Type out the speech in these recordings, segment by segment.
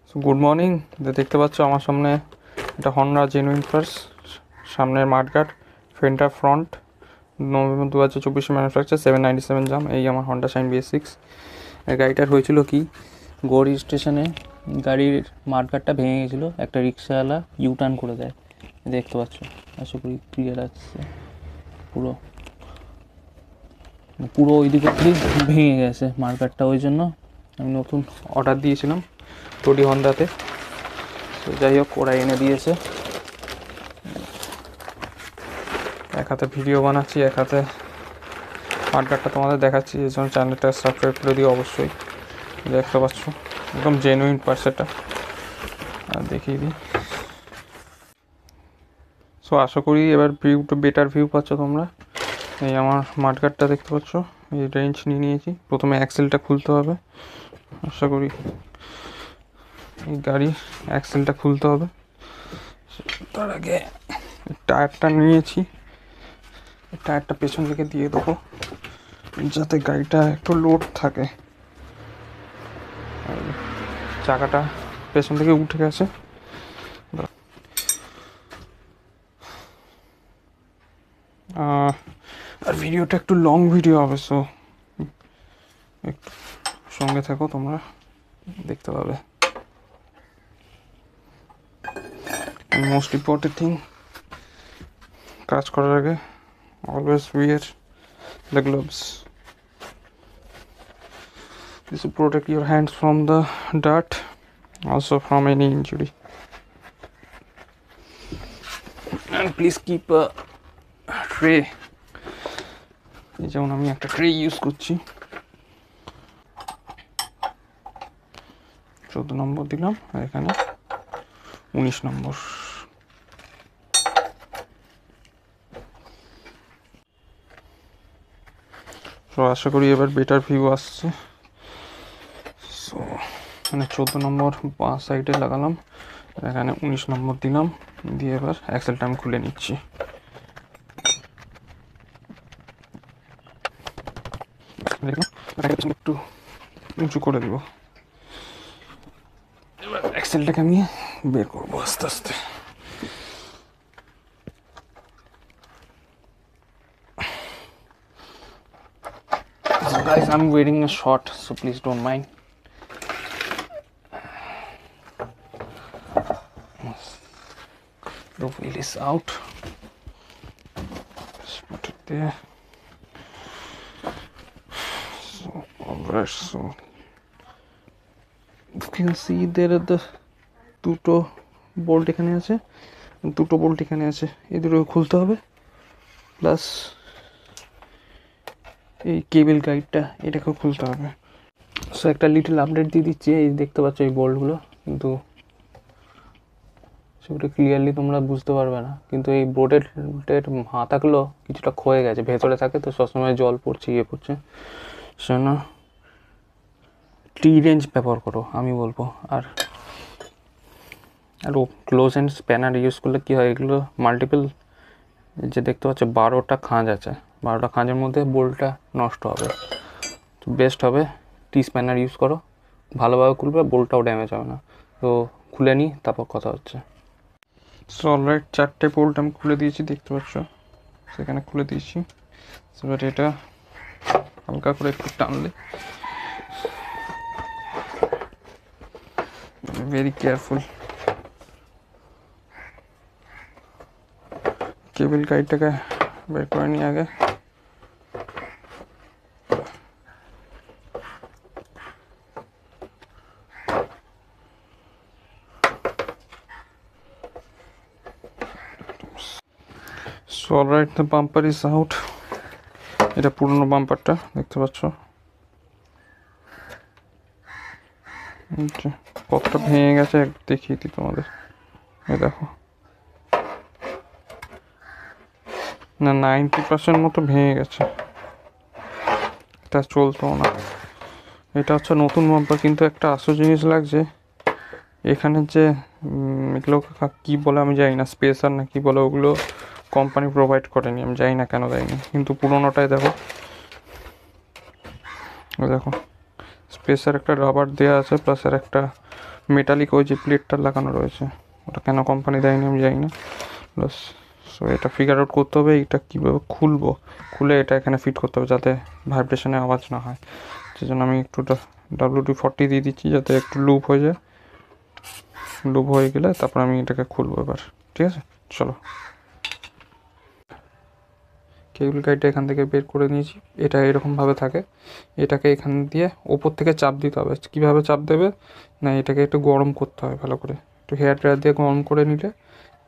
So good morning. দেখতে পাচ্ছ আমার সামনে এটা হন্ডা জেনুইন ফার্স্ট, সামনের মাঠগার্ড, ফেন্টার ফ্রন্ট, নভেম্বর 2024 ম্যানুফ্যাকচার, 797 জাম। এই আমার হন্ডা শাইন BS6। এই গাড়িটার হয়েছিল কি, গৌরী স্টেশনে গাড়ির মাঠগার্ডটা ভেঙে গেছিলো, একটা রিক্সাওয়ালা ইউটার্ন করে দেয়। দেখতে পাচ্ছ, আশা করি ক্লিয়ার আসছে। পুরো পুরো ওই দিকের থেকে ভেঙে গেছে মাঠগার্ডটা, ওই জন্য আমি নতুন অর্ডার দিয়েছিলাম টোডি হন্ডাতে। তো যাই হোক, ওরা এনে দিয়েছে। এক হাতে ভিডিও বানাচ্ছি, এক হাতে মাঠগার্ডটা তোমাদের দেখাচ্ছি, এই জন্য চ্যানেলটা সাবস্ক্রাইব করে দিও অবশ্যই। দেখতে পাচ্ছ একদম জেনুইন পার্স এটা। আর দেখিয়ে দিই। সো আশা করি এবার বেটার ভিউ পাচ্ছ তোমরা। এই আমার মাঠগার্ডটা দেখতে পাচ্ছ, এই রেঞ্জ নিয়ে নিয়েছি। প্রথমে অ্যাক্সেলটা খুলতে হবে, আশা করি এই গাড়ির অ্যাক্সেলটা খুলতে হবে। তার আগে টায়ারটা নিয়েছি, টায়ারটা পেছন দিকে দিয়ে দেবো যাতে গাড়িটা একটু লোড থাকে। চাকাটা পেছন থেকে উঠে গেছে। আর ভিডিওটা একটু লং ভিডিও হবে, সো একটু সঙ্গে থাকো, তোমরা দেখতে পাবে। মোস্ট ইম্পর্টেন্ট থিং, কাজ করার আগে always wear the gloves. This will protect your hands from the dirt, also from any injury. And please keep a tray. যেমন আমি একটা ট্রে ইউজ করছি। 14 নম্বর দিলাম, আর এখানে 19 নম্বর। তো আশা করি এবার বেটার ভিউ আসছে। সো মানে 14 নম্বর বাঁ সাইডে লাগালাম, এখানে 19 নম্বর দিলাম, দিয়ে এবার অ্যাক্সেলটা আমি খুলে নিচ্ছি। একটু উঁচু করে দিব, এবার অ্যাক্সেলটাকে আমি বের করবো আস্তে আস্তে। So guys, I'm wearing a short, so please don't mind. The wheel is out. Just put it there. So alright, so you can see there are the দুটো বোল্ট এখানে আছে, দুটো বোল্ট এখানে আছে, এই দুটো খুলতে হবে। প্লাস এই কেবল গাইডটা, এটাকেও খুলতে হবে। সো একটা লিটল আপডেট দিয়ে দিচ্ছি। এই দেখতে পাচ্ছ এই বোল্টগুলো, কিন্তু সেগুলো ক্লিয়ারলি তোমরা বুঝতে পারবে না, কিন্তু এই বোল্টের হাতাগুলো কিছুটা ক্ষয়ে গেছে, ভেতরে থাকে তো সবসময় জল পড়ছে, ইয়ে পড়ছে। সেজন্য টি রেঞ্জ ব্যবহার করো আমি বলবো। আর ক্লোজ অ্যান্ড স্প্যানার ইউজ করলে কী হয়, এগুলো মাল্টিপল, যে দেখতে পাচ্ছ 12টা খাঁজ আছে, 12টা খাঁজের মধ্যে বোল্টটা নষ্ট হবে। তো বেস্ট হবে টি স্প্যানার ইউজ করো, ভালোভাবে খুলবে, বোল্টটাও ড্যামেজ হবে না। তো খুলে নিই, তারপর কথা হচ্ছে। সো অলরাইট, 4টে বোল্ট আমি খুলে দিয়েছি, দেখতে পাচ্ছ সেখানে খুলে দিয়েছি। এবার এটা হালকা করে একটু টানলে, ভেরি কেয়ারফুল। কেবল গাইডটাকে বের করে নিই আগে। So alright, the bumper is out. এটা পুরনো বাম্পারটা দেখতে পাচ্ছ, কতটা ভেঙে গেছে দেখিয়ে দিই তোমাদের। এই দেখো, না 90% মতো ভেঙে গেছে, এটা চলতো না। এটা হচ্ছে নতুন বাম্পার, কিন্তু একটা আসল জিনিস লাগছে এখানে, যে এগুলো কী বলে আমি জানি না, স্পেসার না কি বলে, ওগুলো কোম্পানি প্রোভাইড করেনি, আমি জানি না কেন দেয়নি। কিন্তু পুরোনোটাই দেখো, দেখো স্পেসার একটা রাবার দেওয়া আছে, প্লাস আর একটা মেটালিক ওই যে প্লেটটা লাগানো রয়েছে, ওটা কেন কোম্পানি দেয়নি আমি জানি না। প্লাস সো এটা ফিগার আউট করতে হবে এটা কীভাবে খুলবো, খুলে এটা এখানে ফিট করতে হবে যাতে ভাইব্রেশনে আওয়াজ না হয়। সেই জন্য আমি একটু WD-40 দিয়ে দিচ্ছি যাতে একটু লুপ হয়ে যায়। লুপ হয়ে গেলে তারপর আমি এটাকে খুলবো এবার। ঠিক আছে, চলো। কেবল গাইডটা এখান থেকে বের করে নিয়েছি। এটা এরকমভাবে থাকে, এটাকে এখান দিয়ে ওপর থেকে চাপ দিতে হবে। কীভাবে চাপ দেবে না, এটাকে একটু গরম করতে হবে ভালো করে, একটু হেয়ার ড্রায়ার দিয়ে গরম করে নিলে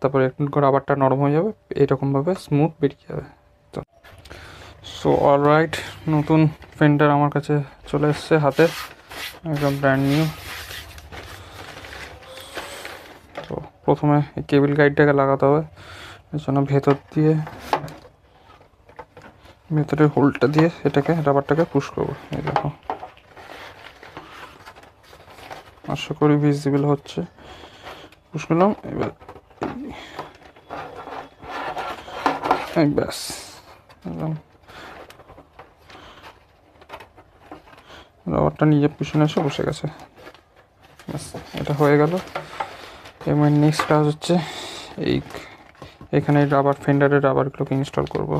তারপরে একটু রাবারটা নরম হয়ে যাবে, এরকমভাবে স্মুথ বেরিয়ে যাবে। তো সো অলরাইট, নতুন ফেন্ডার আমার কাছে চলে এসছে হাতে, একদম ব্র্যান্ড নিউ। তো প্রথমে এই কেবল গাইডটাকে লাগাতে হবে, এর জন্য ভেতরের হোলটা দিয়ে এটাকে রাবারটাকে পুশ করবো। এই দেখো, আশা করি ভিজিবল হচ্ছে। পুশ করলাম, এবার ব্যাস রাবারটা নিজের পিছনে এসে বসে গেছে। ব্যাস এটা হয়ে গেল। এবার নেক্সট কাজ হচ্ছে এখানে রাবার ফেন্ডারের রাবারগুলোকে ইনস্টল করব।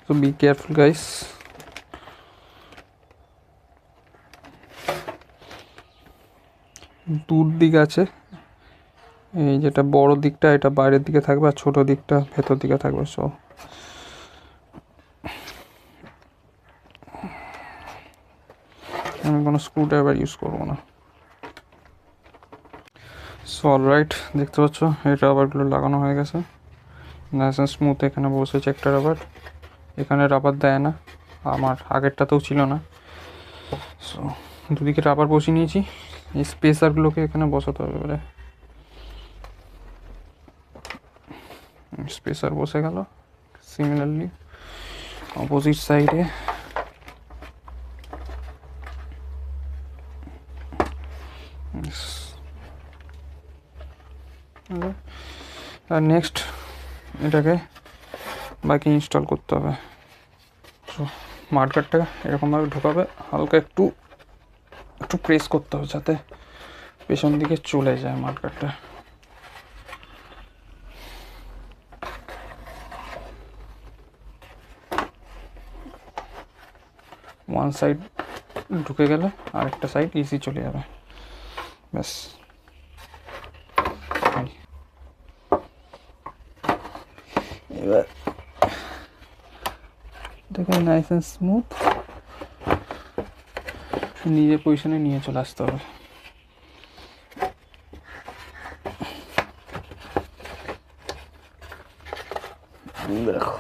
So be careful guys. দূর দিক আছে, এই যেটা বড় দিকটা এটা বাইরের দিকে থাকবে আর ছোট দিকটা ভেতর দিকে থাকবে। সো আমি কোনো স্ক্রু ড্রাইভার ইউজ করবো না। সো অলরাইট, দেখতে পাচ্ছ এই রাবারগুলো লাগানো হয়ে গেছে, নাইস অ্যান্ড স্মুথ। এখানে বসেছে একটা রাবার, এখানে রাবার দেয় না, আমার আগেরটাতেও ছিল না। সো দুদিকে রাবার বসিয়ে নিয়েছি, এই স্পেসারগুলোকে এখানে বসাতে হবে। এবারে স্পেসার বসে গেল। সিমিলারলি অপোজিট সাইডে আর নেক্সট এটাকে বাইকে ইনস্টল করতে হবে। সো মার্কারটা এরকমভাবে ঢোকাবে, হালকা একটু প্রেস করতে হবে যাতে পেছন দিকে চলে যায় মার্কারটা। ওয়ান সাইড ঢুকে গেলে আরেকটা সাইড ইজি চলে যাবে। ব্যাস এবার দেখে নাইস অ্যান্ড স্মুথ নিজের পজিশনে নিয়ে চলে আসতে হবে। দেখো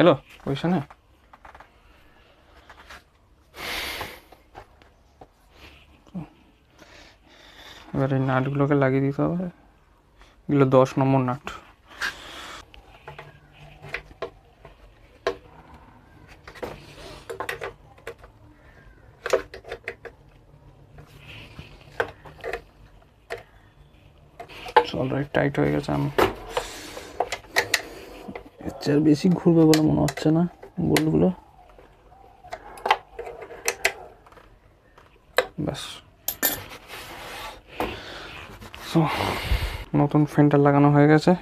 এলো পজিশনে। এবার এই নাটগুলোকে লাগিয়ে দিতে হবে, এগুলো 10 নম্বর নাট। অলরাইট, টাইট হয়ে গেছে। আমি এর চেয়ে বেশি ঘুরবে বলে মনে হচ্ছে না বোল্টগুলো। ব্যাস, সো নতুন ফেন্ডার লাগানো হয়ে গেছে।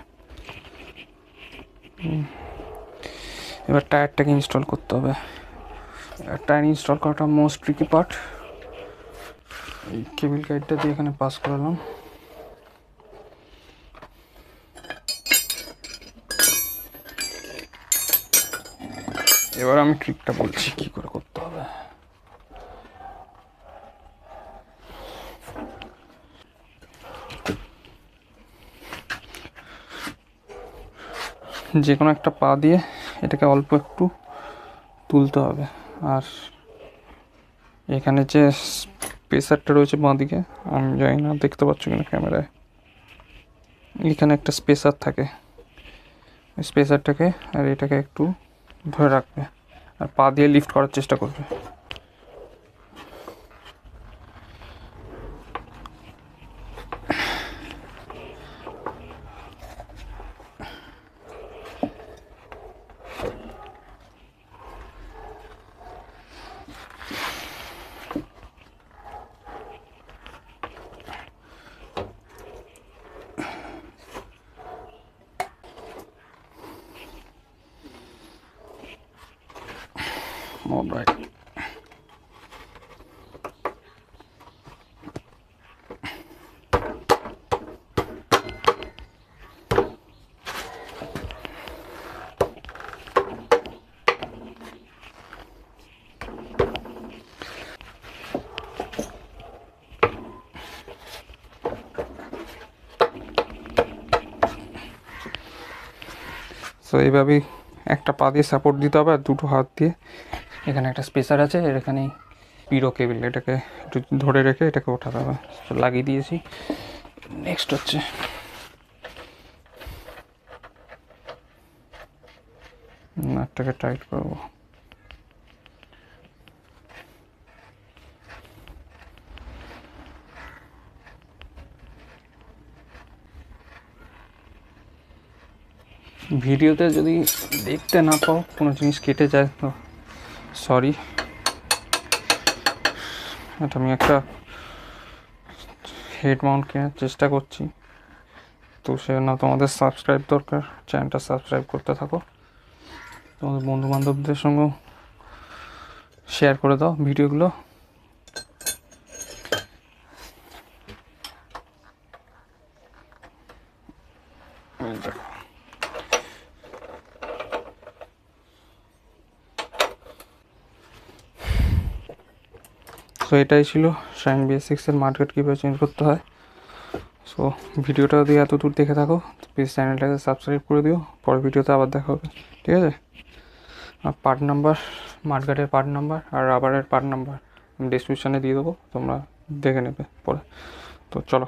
এবার টায়ারটাকে ইনস্টল করতে হবে। টায়ার ইনস্টল করাটা মোস্ট ট্রিকি পার্ট। এই কেবল গাইডটা দিয়ে এখানে পাস করালাম। এবার আমি ট্রিকটা বলছি কি করে করতে হবে। যে কোনো একটা পা দিয়ে এটাকে অল্প একটু তুলতে হবে, আর এখানে যে স্পেসারটা রয়েছে বাঁ দিকে, আমি জানি না দেখতে পাচ্ছ কিনা ক্যামেরায়, এখানে একটা স্পেসার থাকে। স্পেসারটাকে আর এটাকে একটু ধরে রাখবে আর পা দিয়ে লিফট করার চেষ্টা করবে। সো এইভাবেই একটা পা দিয়ে সাপোর্ট দিতে হবে আর দুটো হাত দিয়ে এখানে একটা স্পেসার আছে, এর এখানেই পিরো কেবিল, এটাকে একটু ধরে রেখে এটাকে ওঠাতে হবে। তো লাগিয়ে দিয়েছি। নেক্সট হচ্ছে নাটটাকে টাইট করবো। ভিডিওতে যদি দেখতে না পাও, কোনো জিনিস কেটে যায় তো সরি। এটা আমি একটা হেড মাউন্ট কেনার চেষ্টা করছি, তো সেজন্য তোমাদের সাবস্ক্রাইব দরকার, চ্যানেলটা সাবস্ক্রাইব করতে থাকো, তোমাদের বন্ধু বান্ধবদের সঙ্গেও শেয়ার করে দাও ভিডিওগুলো। সো এটাই ছিল শাইন BS6-এর মার্কেট কীভাবে চেঞ্জ করতে হয়। সো ভিডিওটা যদি এত দূর দেখে থাকো প্লিজ চ্যানেলটাকে সাবস্ক্রাইব করে দিও। পরের ভিডিওতে আবার দেখা হবে, ঠিক আছে? আর পার্ট নাম্বার, মার্কেটের পার্ট নাম্বার আর রাবারের পার্ট নাম্বার আমি ডিসক্রিপশানে দিয়ে দেবো, তোমরা দেখে নেবে পরে। তো চলো।